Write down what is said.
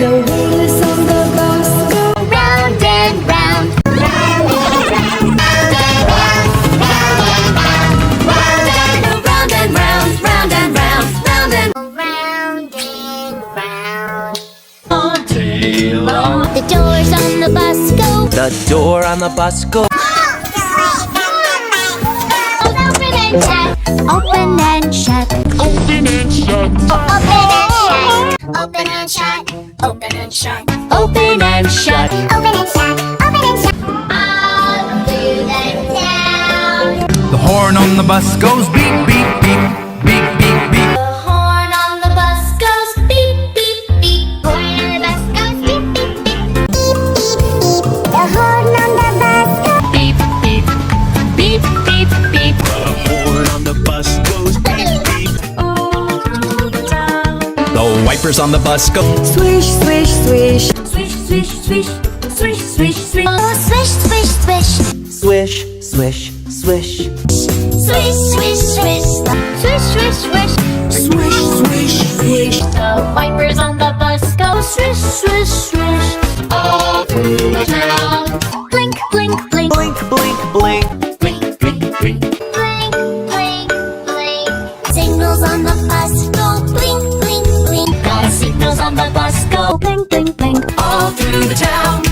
The wheels on the bus go round and round, round and round, round and round, round and round, round and round, round and round, round and round and round. All day long. The doors on the bus go. The door on the bus goes. Open and shut. Open and shut. Open and shut. Open and shut. Open and shut. Open and shut. Open and shut. All through the town. The horn on the bus goes beep, beep, beep, beep, beep, beep. The horn on the bus goes beep, beep, beep. Horn on the bus goes beep, beep, beep. The horn on the bus goes beep, beep, beep, beep, beep. The horn on the bus goes beep, beep. All through the town. The wipers on the bus go swish, swish, swish. Swish, swish, swish, swish, swish, swish. Oh, swish, swish, swish. swish, swish, swish. Swish, swish, swish. Swish, swish, swish. Swish, swish, swish. The wipers on the bus go swish, swish, swish. All through the town. Blink, blink, blink. Blink, blink, blink. Blink, blink, blink. Blink, blink, blink. Signals on the bus go blink, blink, blink. The signals on the bus go blink, blink, blink. All through the town.